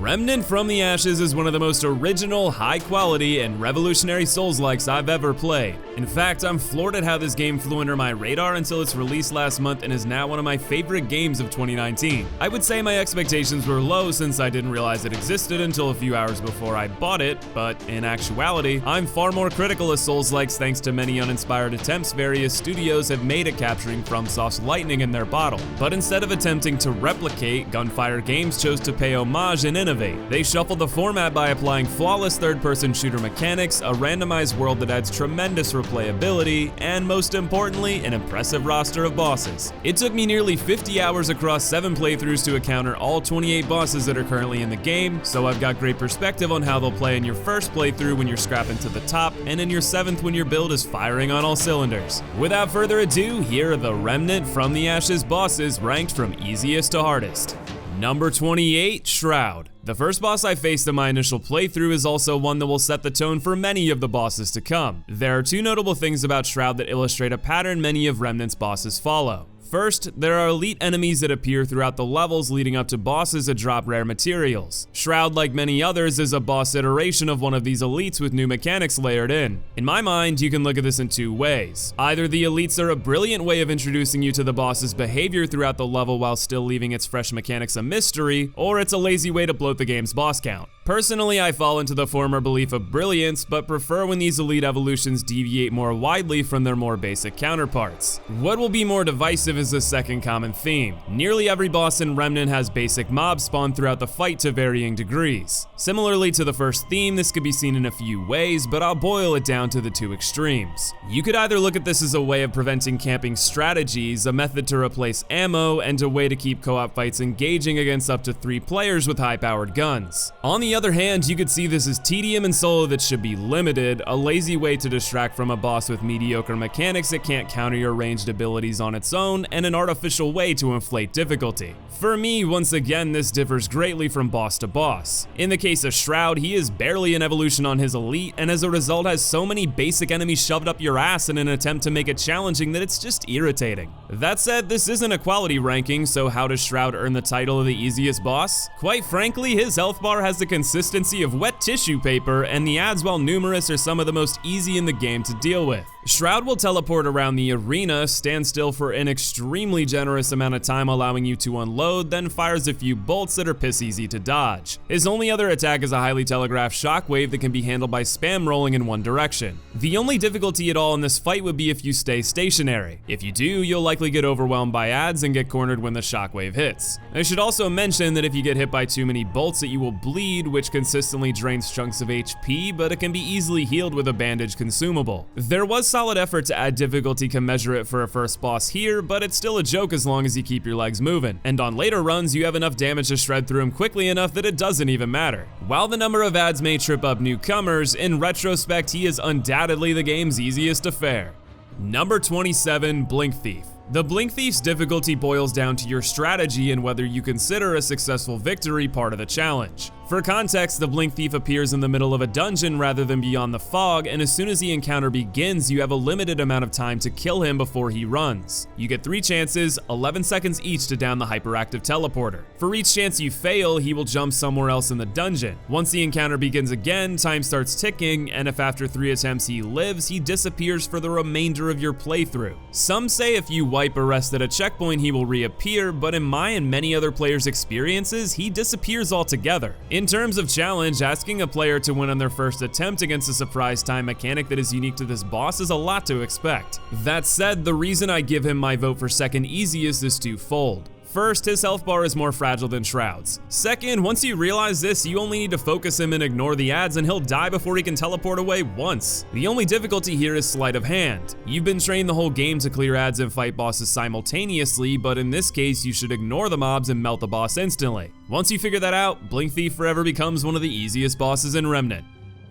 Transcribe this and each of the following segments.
Remnant from the Ashes is one of the most original, high-quality, and revolutionary Souls-likes I've ever played. In fact, I'm floored at how this game flew under my radar until its release last month and is now one of my favorite games of 2019. I would say my expectations were low since I didn't realize it existed until a few hours before I bought it, but in actuality, I'm far more critical of Souls-likes thanks to many uninspired attempts various studios have made at capturing FromSoft's lightning in their bottle. But instead of attempting to replicate, Gunfire Games chose to pay homage and innovate. They shuffled the format by applying flawless third-person shooter mechanics, a randomized world that adds tremendous replayability, and most importantly, an impressive roster of bosses. It took me nearly 50 hours across 7 playthroughs to encounter all 28 bosses that are currently in the game, so I've got great perspective on how they'll play in your first playthrough when you're scrapping to the top, and in your 7th when your build is firing on all cylinders. Without further ado, here are the Remnant from the Ashes bosses ranked from easiest to hardest. Number 28, Shroud. The first boss I faced in my initial playthrough is also one that will set the tone for many of the bosses to come. There are two notable things about Shroud that illustrate a pattern many of Remnant's bosses follow. First, there are elite enemies that appear throughout the levels leading up to bosses that drop rare materials. Shroud, like many others, is a boss iteration of one of these elites with new mechanics layered in. In my mind, you can look at this in two ways. Either the elites are a brilliant way of introducing you to the boss's behavior throughout the level while still leaving its fresh mechanics a mystery, or it's a lazy way to bloat the game's boss count. Personally, I fall into the former belief of brilliance, but prefer when these elite evolutions deviate more widely from their more basic counterparts. What will be more divisive is the second common theme. Nearly every boss in Remnant has basic mobs spawn throughout the fight to varying degrees. Similarly to the first theme, this could be seen in a few ways, but I'll boil it down to the two extremes. You could either look at this as a way of preventing camping strategies, a method to replace ammo, and a way to keep co-op fights engaging against up to 3 players with high-powered guns. On the other hand, you could see this as tedium and solo that should be limited, a lazy way to distract from a boss with mediocre mechanics that can't counter your ranged abilities on its own, and an artificial way to inflate difficulty. For me, once again, this differs greatly from boss to boss. In the case of Shroud, he is barely an evolution on his elite, and as a result has so many basic enemies shoved up your ass in an attempt to make it challenging that it's just irritating. That said, this isn't a quality ranking, so how does Shroud earn the title of the easiest boss? Quite frankly, his health bar has the consistency of wet tissue paper, and the adds, while numerous, are some of the most easy in the game to deal with. Shroud will teleport around the arena, stand still for an extremely generous amount of time allowing you to unload, then fires a few bolts that are piss easy to dodge. His only other attack is a highly telegraphed shockwave that can be handled by spam rolling in one direction. The only difficulty at all in this fight would be if you stay stationary. If you do, you'll likely get overwhelmed by adds and get cornered when the shockwave hits. I should also mention that if you get hit by too many bolts that you will bleed, which consistently drains chunks of HP, but it can be easily healed with a bandage consumable. There was solid effort to add difficulty commensurate for a first boss here, but it's still a joke as long as you keep your legs moving. And on later runs, you have enough damage to shred through him quickly enough that it doesn't even matter. While the number of adds may trip up newcomers, in retrospect, he is undoubtedly the game's easiest to fare. Number 27, Blink Thief. The Blink Thief's difficulty boils down to your strategy and whether you consider a successful victory part of the challenge. For context, the Blink Thief appears in the middle of a dungeon rather than beyond the fog, and as soon as the encounter begins, you have a limited amount of time to kill him before he runs. You get 3 chances, 11 seconds each to down the hyperactive teleporter. For each chance you fail, he will jump somewhere else in the dungeon. Once the encounter begins again, time starts ticking, and if after 3 attempts he lives, he disappears for the remainder of your playthrough. Some say if you wipe a rest at a checkpoint, he will reappear, but in my and many other players' experiences, he disappears altogether. In terms of challenge, asking a player to win on their first attempt against a surprise time mechanic that is unique to this boss is a lot to expect. That said, the reason I give him my vote for second easiest is twofold. First, his health bar is more fragile than Shroud's. Second, once you realize this, you only need to focus him and ignore the adds and he'll die before he can teleport away once. The only difficulty here is sleight of hand. You've been trained the whole game to clear adds and fight bosses simultaneously, but in this case, you should ignore the mobs and melt the boss instantly. Once you figure that out, Blink Thief forever becomes one of the easiest bosses in Remnant.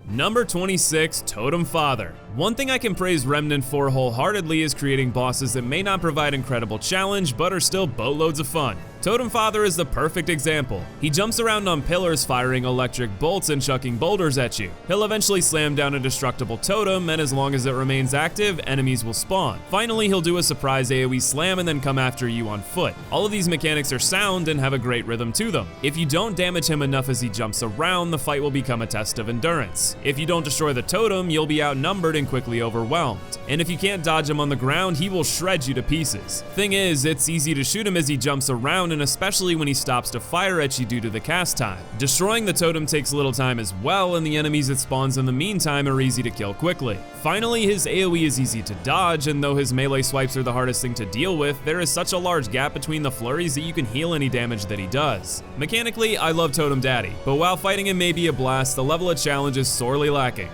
Number 26, Totem Father. One thing I can praise Remnant for wholeheartedly is creating bosses that may not provide incredible challenge, but are still boatloads of fun. Totem Father is the perfect example. He jumps around on pillars firing electric bolts and chucking boulders at you. He'll eventually slam down a destructible totem, and as long as it remains active, enemies will spawn. Finally, he'll do a surprise AoE slam and then come after you on foot. All of these mechanics are sound and have a great rhythm to them. If you don't damage him enough as he jumps around, the fight will become a test of endurance. If you don't destroy the totem, you'll be outnumbered and quickly overwhelmed. And if you can't dodge him on the ground, he will shred you to pieces. Thing is, it's easy to shoot him as he jumps around, and especially when he stops to fire at you due to the cast time. Destroying the totem takes little time as well, and the enemies it spawns in the meantime are easy to kill quickly. Finally, his AoE is easy to dodge, and though his melee swipes are the hardest thing to deal with, there is such a large gap between the flurries that you can heal any damage that he does. Mechanically, I love Totem Daddy, but while fighting him may be a blast, the level of challenge is sorely lacking.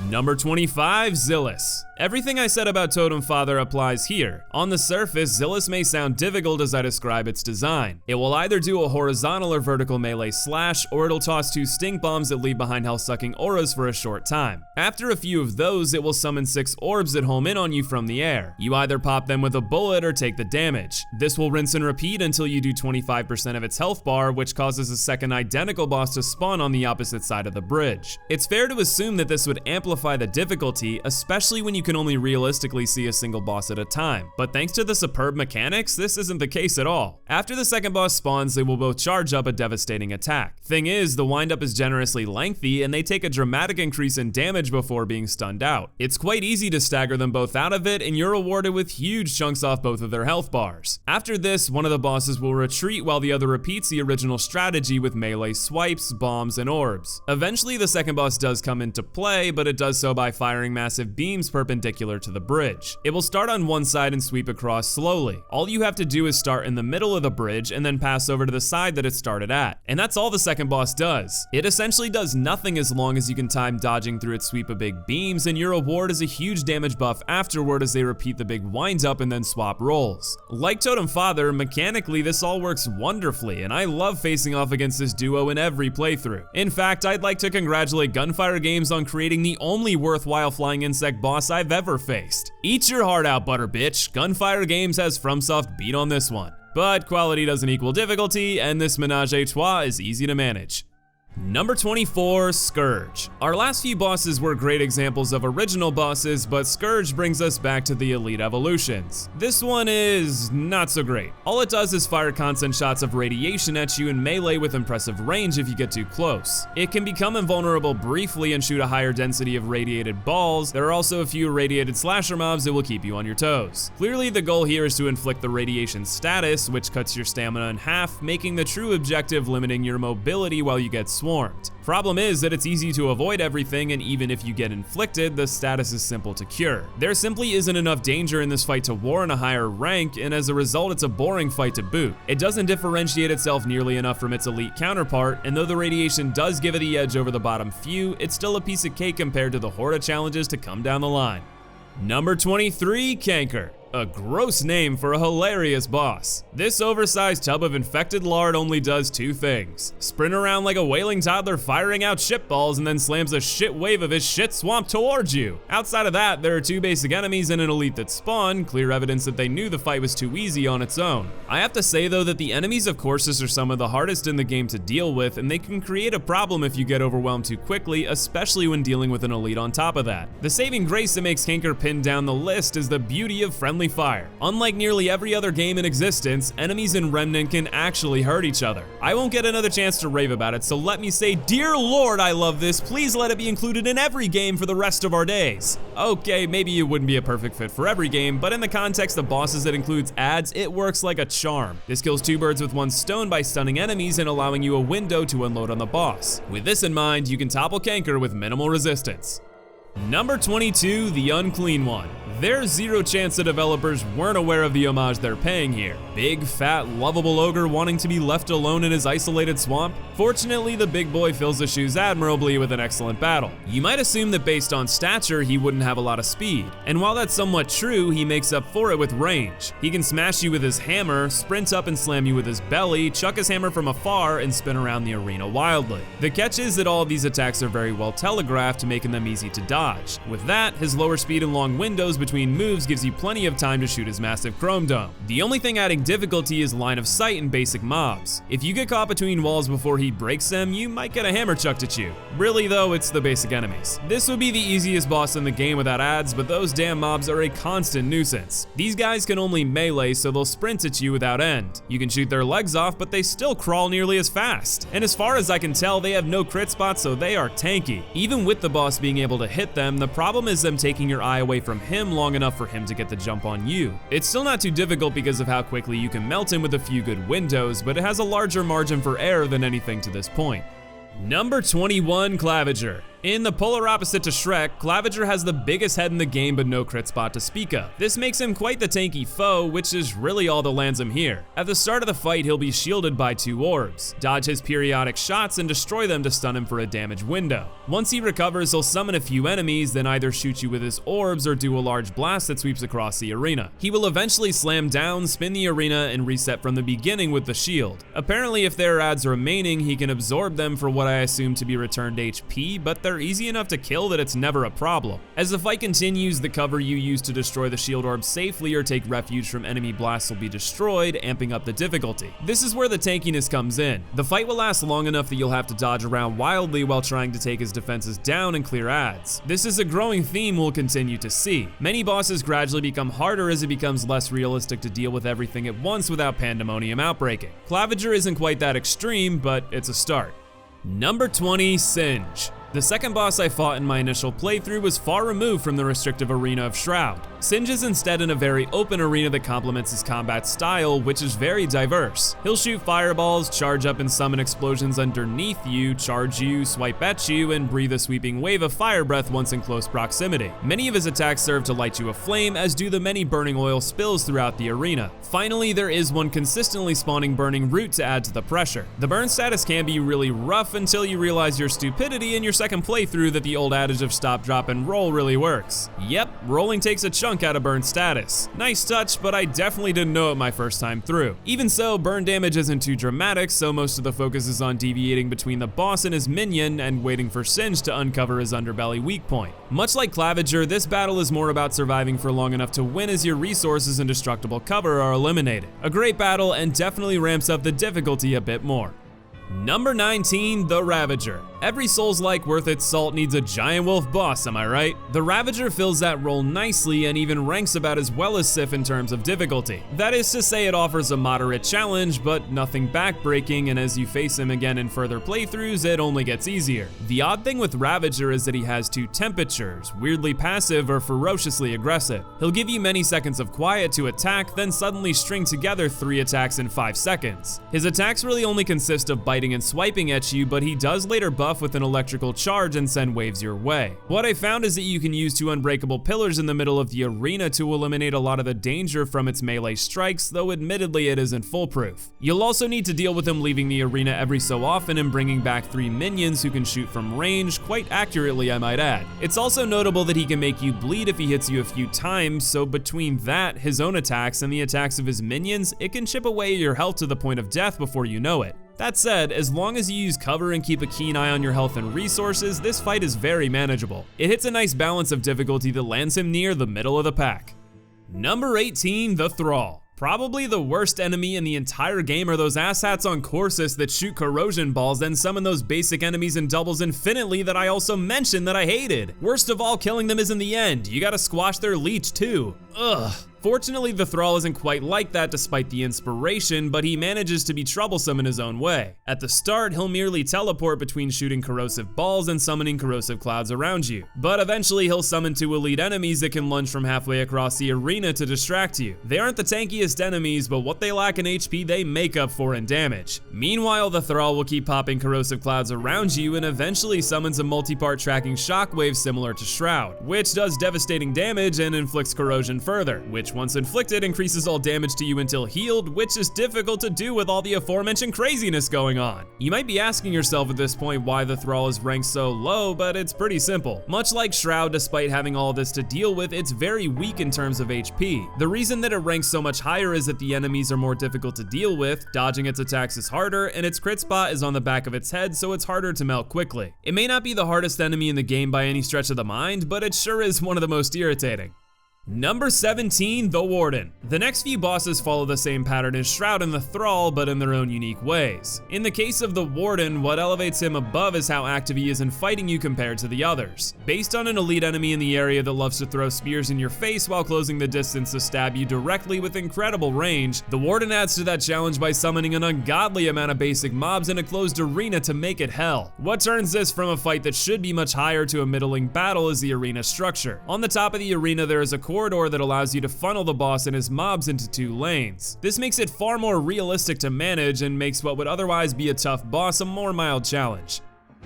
Number 25, IXILLUS. Everything I said about Totem Father applies here. On the surface, IXILLUS may sound difficult as I describe its design. It will either do a horizontal or vertical melee slash, or it'll toss 2 stink bombs that leave behind health-sucking auras for a short time. After a few of those, it will summon 6 orbs that home in on you from the air. You either pop them with a bullet or take the damage. This will rinse and repeat until you do 25% of its health bar, which causes a second identical boss to spawn on the opposite side of the bridge. It's fair to assume that this would amplify the difficulty, especially when you can only realistically see a single boss at a time. But thanks to the superb mechanics, this isn't the case at all. After the second boss spawns, they will both charge up a devastating attack. Thing is, the windup is generously lengthy, and they take a dramatic increase in damage before being stunned out. It's quite easy to stagger them both out of it, and you're rewarded with huge chunks off both of their health bars. After this, one of the bosses will retreat while the other repeats the original strategy with melee swipes, bombs, and orbs. Eventually, the second boss does come into play, but it does so by firing massive beams perpendicular to the bridge. It will start on one side and sweep across slowly. All you have to do is start in the middle of the bridge and then pass over to the side that it started at. And that's all the second boss does. It essentially does nothing as long as you can time dodging through its sweep of big beams, and your reward is a huge damage buff afterward as they repeat the big wind up and then swap roles. Like Totem Father, mechanically this all works wonderfully, and I love facing off against this duo in every playthrough. In fact, I'd like to congratulate Gunfire Games on creating the only worthwhile flying insect boss I've ever faced. Eat your heart out, butter bitch. Gunfire Games has FromSoft beat on this one. But quality doesn't equal difficulty, and this menage a trois is easy to manage. Number 24, Scourge. Our last few bosses were great examples of original bosses, but Scourge brings us back to the elite evolutions. This one is not so great. All it does is fire constant shots of radiation at you in melee with impressive range if you get too close. It can become invulnerable briefly and shoot a higher density of radiated balls. There are also a few irradiated slasher mobs that will keep you on your toes. Clearly, the goal here is to inflict the radiation status, which cuts your stamina in half, making the true objective limiting your mobility while you get swarmed. Problem is that it's easy to avoid everything, and even if you get inflicted, the status is simple to cure. There simply isn't enough danger in this fight to warrant a higher rank, and as a result it's a boring fight to boot. It doesn't differentiate itself nearly enough from its elite counterpart, and though the radiation does give it the edge over the bottom few, it's still a piece of cake compared to the horde of challenges to come down the line. Number 23, Canker. A gross name for a hilarious boss. This oversized tub of infected lard only does 2 things. Sprint around like a wailing toddler firing out shit balls and then slams a shit wave of his shit swamp towards you. Outside of that, there are 2 basic enemies and an elite that spawn, clear evidence that they knew the fight was too easy on its own. I have to say though that the enemies of Corsus are some of the hardest in the game to deal with, and they can create a problem if you get overwhelmed too quickly, especially when dealing with an elite on top of that. The saving grace that makes Canker pin down the list is the beauty of friendly fire. Unlike nearly every other game in existence, enemies in Remnant can actually hurt each other. I won't get another chance to rave about it, so let me say, dear Lord, I love this. Please let it be included in every game for the rest of our days. Okay, maybe it wouldn't be a perfect fit for every game, but in the context of bosses that includes ads, it works like a charm. This kills 2 birds with 1 stone by stunning enemies and allowing you a window to unload on the boss. With this in mind, you can topple Canker with minimal resistance. Number 22, the Unclean One. There's zero chance the developers weren't aware of the homage they're paying here. Big, fat, lovable ogre wanting to be left alone in his isolated swamp? Fortunately, the big boy fills the shoes admirably with an excellent battle. You might assume that based on stature, he wouldn't have a lot of speed. And while that's somewhat true, he makes up for it with range. He can smash you with his hammer, sprint up and slam you with his belly, chuck his hammer from afar, and spin around the arena wildly. The catch is that all of these attacks are very well telegraphed, making them easy to dodge. dodge. With that, his lower speed and long windows between moves gives you plenty of time to shoot his massive chrome dome. The only thing adding difficulty is line of sight in basic mobs. If you get caught between walls before he breaks them, you might get a hammer chucked at you. Really though, it's the basic enemies. This would be the easiest boss in the game without ads, but those damn mobs are a constant nuisance. These guys can only melee, so they'll sprint at you without end. You can shoot their legs off, but they still crawl nearly as fast. And as far as I can tell, they have no crit spots, so they are tanky. Even with the boss being able to hit them, the problem is them taking your eye away from him long enough for him to get the jump on you. It's still not too difficult because of how quickly you can melt him with a few good windows, but it has a larger margin for error than anything to this point. Number 21, Claviger. In the polar opposite to Shrek, Claviger has the biggest head in the game but no crit spot to speak of. This makes him quite the tanky foe, which is really all that lands him here. At the start of the fight, he'll be shielded by 2 orbs. Dodge his periodic shots and destroy them to stun him for a damage window. Once he recovers, he'll summon a few enemies, then either shoot you with his orbs or do a large blast that sweeps across the arena. He will eventually slam down, spin the arena, and reset from the beginning with the shield. Apparently, if there are ads remaining, he can absorb them for what I assume to be returned HP, but they're easy enough to kill that it's never a problem. As the fight continues, the cover you use to destroy the shield orb safely or take refuge from enemy blasts will be destroyed, amping up the difficulty. This is where the tankiness comes in. The fight will last long enough that you'll have to dodge around wildly while trying to take his defenses down and clear ads. This is a growing theme we'll continue to see. Many bosses gradually become harder as it becomes less realistic to deal with everything at once without pandemonium outbreaking. Claviger isn't quite that extreme, but it's a start. Number 20, Singe. The second boss I fought in my initial playthrough was far removed from the restrictive arena of Shroud. Singe is instead in a very open arena that complements his combat style, which is very diverse. He'll shoot fireballs, charge up and summon explosions underneath you, charge you, swipe at you, and breathe a sweeping wave of fire breath once in close proximity. Many of his attacks serve to light you aflame, as do the many burning oil spills throughout the arena. Finally, there is one consistently spawning burning root to add to the pressure. The burn status can be really rough until you realize your stupidity in your second playthrough that the old adage of stop, drop, and roll really works. Yep, rolling takes a chunk out of burn status. Nice touch, but I definitely didn't know it my first time through. Even so, burn damage isn't too dramatic, so most of the focus is on deviating between the boss and his minion and waiting for Singe to uncover his underbelly weak point. Much like Claviger, this battle is more about surviving for long enough to win as your resources and destructible cover are eliminated. A great battle and definitely ramps up the difficulty a bit more. Number 19, the Ravager. Every Souls-like worth its salt needs a giant wolf boss, am I right? The Ravager fills that role nicely and even ranks about as well as Sif in terms of difficulty. That is to say, it offers a moderate challenge, but nothing backbreaking, and as you face him again in further playthroughs, it only gets easier. The odd thing with Ravager is that he has 2 temperatures, weirdly passive or ferociously aggressive. He'll give you many seconds of quiet to attack, then suddenly string together 3 attacks in 5 seconds. His attacks really only consist of biting and swiping at you, but he does later buff with an electrical charge and send waves your way. What I found is that you can use 2 unbreakable pillars in the middle of the arena to eliminate a lot of the danger from its melee strikes, though admittedly it isn't foolproof. You'll also need to deal with him leaving the arena every so often and bringing back 3 minions who can shoot from range, quite accurately I might add. It's also notable that he can make you bleed if he hits you a few times, so between that, his own attacks, and the attacks of his minions, it can chip away your health to the point of death before you know it. That said, as long as you use cover and keep a keen eye on your health and resources, this fight is very manageable. It hits a nice balance of difficulty that lands him near the middle of the pack. Number 18, the Thrall. Probably the worst enemy in the entire game are those asshats on Corsus that shoot corrosion balls and summon those basic enemies in doubles infinitely that I also mentioned that I hated. Worst of all, killing them is in the end. You gotta squash their leech too. Ugh. Fortunately, the Thrall isn't quite like that despite the inspiration, but he manages to be troublesome in his own way. At the start, he'll merely teleport between shooting corrosive balls and summoning corrosive clouds around you. But eventually, he'll summon 2 elite enemies that can lunge from halfway across the arena to distract you. They aren't the tankiest enemies, but what they lack in HP, they make up for in damage. Meanwhile, the Thrall will keep popping corrosive clouds around you and eventually summons a multi-part tracking shockwave similar to Shroud, which does devastating damage and inflicts corrosion even further, which once inflicted increases all damage to you until healed, which is difficult to do with all the aforementioned craziness going on. You might be asking yourself at this point why the Thrall is ranked so low, but it's pretty simple. Much like Shroud, despite having all this to deal with, it's very weak in terms of HP. The reason that it ranks so much higher is that the enemies are more difficult to deal with, dodging its attacks is harder, and its crit spot is on the back of its head, so it's harder to melt quickly. It may not be the hardest enemy in the game by any stretch of the mind, but it sure is one of the most irritating. Number 17, the Warden. The next few bosses follow the same pattern as Shroud and the Thrall, but in their own unique ways. In the case of the Warden, what elevates him above is how active he is in fighting you compared to the others. Based on an elite enemy in the area that loves to throw spears in your face while closing the distance to stab you directly with incredible range, the Warden adds to that challenge by summoning an ungodly amount of basic mobs in a closed arena to make it hell. What turns this from a fight that should be much higher to a middling battle is the arena structure. On the top of the arena there is a corridor that allows you to funnel the boss and his mobs into 2 lanes. This makes it far more realistic to manage and makes what would otherwise be a tough boss a more mild challenge.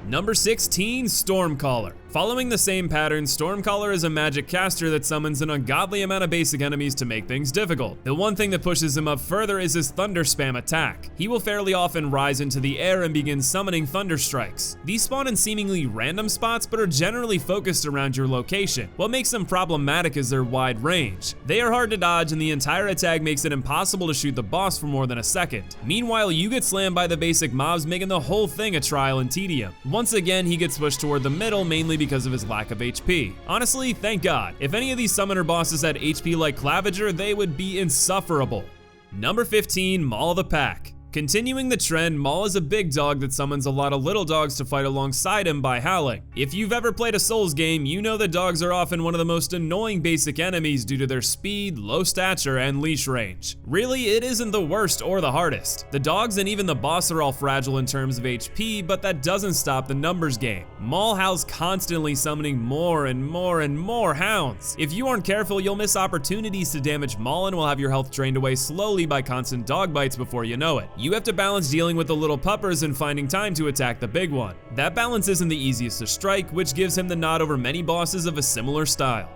Number 16, Stormcaller. Following the same pattern, Stormcaller is a magic caster that summons an ungodly amount of basic enemies to make things difficult. The one thing that pushes him up further is his thunder spam attack. He will fairly often rise into the air and begin summoning thunder strikes. These spawn in seemingly random spots but are generally focused around your location. What makes them problematic is their wide range. They are hard to dodge and the entire attack makes it impossible to shoot the boss for more than a second. Meanwhile, you get slammed by the basic mobs, making the whole thing a trial and tedium. Once again, he gets pushed toward the middle mainly because of his lack of HP. Honestly, thank God. If any of these summoner bosses had HP like Claviger, they would be insufferable. Number 15, Maul the Pack. Continuing the trend, Maul is a big dog that summons a lot of little dogs to fight alongside him by howling. If you've ever played a Souls game, you know that dogs are often one of the most annoying basic enemies due to their speed, low stature, and leash range. Really, it isn't the worst or the hardest. The dogs and even the boss are all fragile in terms of HP, but that doesn't stop the numbers game. Maul howls constantly, summoning more and more and more hounds. If you aren't careful, you'll miss opportunities to damage Maul and will have your health drained away slowly by constant dog bites before you know it. You have to balance dealing with the little puppers and finding time to attack the big one. That balance isn't the easiest to strike, which gives him the nod over many bosses of a similar style.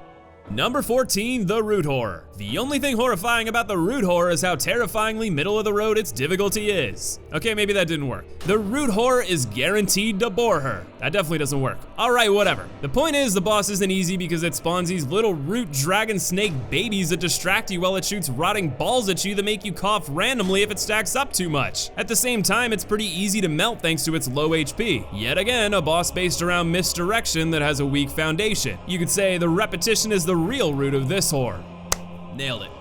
Number 14, the Root Horror. The only thing horrifying about the Root Horror is how terrifyingly middle of the road its difficulty is. Okay, maybe that didn't work. The Root Horror is guaranteed to bore her. That definitely doesn't work. Alright, whatever. The point is, the boss isn't easy because it spawns these little root dragon snake babies that distract you while it shoots rotting balls at you that make you cough randomly if it stacks up too much. At the same time, it's pretty easy to melt thanks to its low HP. Yet again, a boss based around misdirection that has a weak foundation. You could say the repetition is the real root of this horror. Nailed it.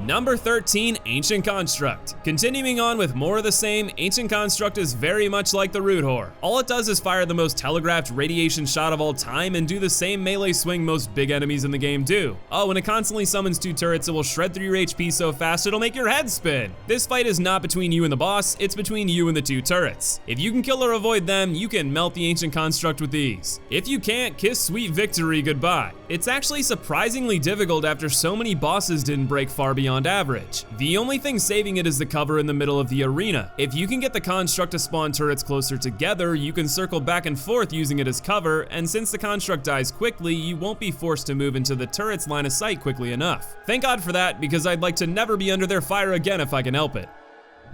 Number 13, Ancient Construct. Continuing on with more of the same, Ancient Construct is very much like the Root Horror. All it does is fire the most telegraphed radiation shot of all time and do the same melee swing most big enemies in the game do. Oh, and it constantly summons 2 turrets that will shred through your HP so fast it'll make your head spin. This fight is not between you and the boss, it's between you and the 2 turrets. If you can kill or avoid them, you can melt the Ancient Construct with ease. If you can't, kiss sweet victory goodbye. It's actually surprisingly difficult after so many bosses didn't break far beyond average. The only thing saving it is the cover in the middle of the arena. If you can get the construct to spawn turrets closer together, you can circle back and forth using it as cover, and since the construct dies quickly, you won't be forced to move into the turret's line of sight quickly enough. Thank God for that, because I'd like to never be under their fire again if I can help it.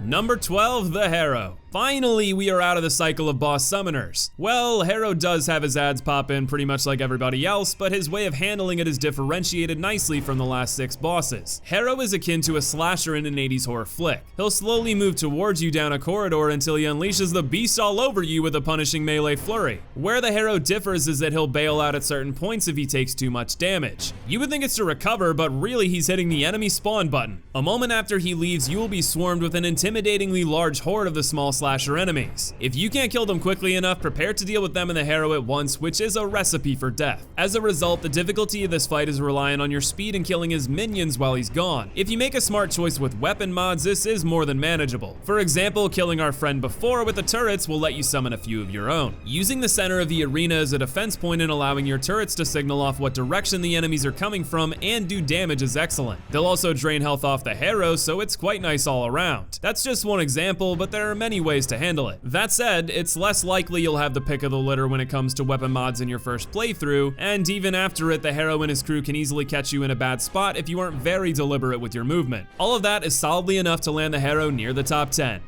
Number 12, the Harrow. Finally, we are out of the cycle of boss summoners. Well, Harrow does have his ads pop in pretty much like everybody else, but his way of handling it is differentiated nicely from the last 6 bosses. Harrow is akin to a slasher in an 80s horror flick. He'll slowly move towards you down a corridor until he unleashes the beast all over you with a punishing melee flurry. Where the Harrow differs is that he'll bail out at certain points if he takes too much damage. You would think it's to recover, but really he's hitting the enemy spawn button. A moment after he leaves, you will be swarmed with an intimidatingly large horde of the small slasher enemies. If you can't kill them quickly enough, prepare to deal with them and the Harrow at once, which is a recipe for death. As a result, the difficulty of this fight is reliant on your speed and killing his minions while he's gone. If you make a smart choice with weapon mods, this is more than manageable. For example, killing our friend before with the turrets will let you summon a few of your own. Using the center of the arena as a defense point and allowing your turrets to signal off what direction the enemies are coming from and do damage is excellent. They'll also drain health off the Harrow, so it's quite nice all around. That's just one example, but there are many ways ways to handle it. That said, it's less likely you'll have the pick of the litter when it comes to weapon mods in your first playthrough, and even after it, the Harrow and his crew can easily catch you in a bad spot if you aren't very deliberate with your movement. All of that is solidly enough to land the Harrow near the top 10.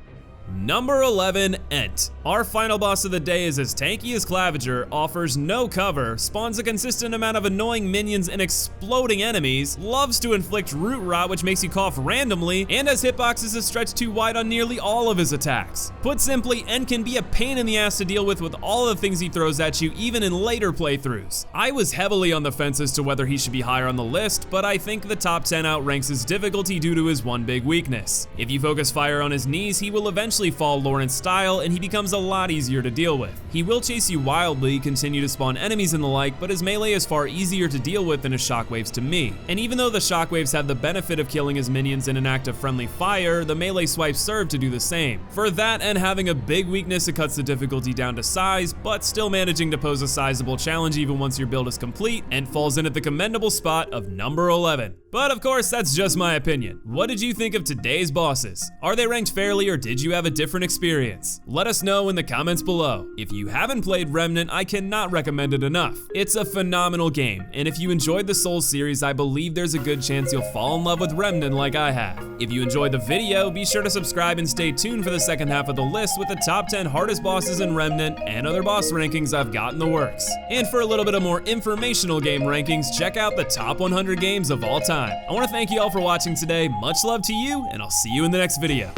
Number 11, Ent. Our final boss of the day is as tanky as Claviger, offers no cover, spawns a consistent amount of annoying minions and exploding enemies, loves to inflict root rot which makes you cough randomly, and has hitboxes that stretch too wide on nearly all of his attacks. Put simply, Ent can be a pain in the ass to deal with all the things he throws at you even in later playthroughs. I was heavily on the fence as to whether he should be higher on the list, but I think the top 10 outranks his difficulty due to his one big weakness. If you focus fire on his knees, he will eventually fall lore and style, and he becomes a lot easier to deal with. He will chase you wildly, continue to spawn enemies and the like, but his melee is far easier to deal with than his shockwaves to me. And even though the shockwaves have the benefit of killing his minions in an act of friendly fire, the melee swipes serve to do the same. For that and having a big weakness, it cuts the difficulty down to size, but still managing to pose a sizable challenge even once your build is complete, and falls in at the commendable spot of number 11. But of course, that's just my opinion. What did you think of today's bosses? Are they ranked fairly, or did you have a different experience? Let us know in the comments below. If you haven't played Remnant, I cannot recommend it enough. It's a phenomenal game, and if you enjoyed the Souls series, I believe there's a good chance you'll fall in love with Remnant like I have. If you enjoyed the video, be sure to subscribe and stay tuned for the second half of the list with the top 10 hardest bosses in Remnant and other boss rankings I've got in the works. And for a little bit of more informational game rankings, check out the top 100 games of all time. I want to thank you all for watching today. Much love to you, and I'll see you in the next video.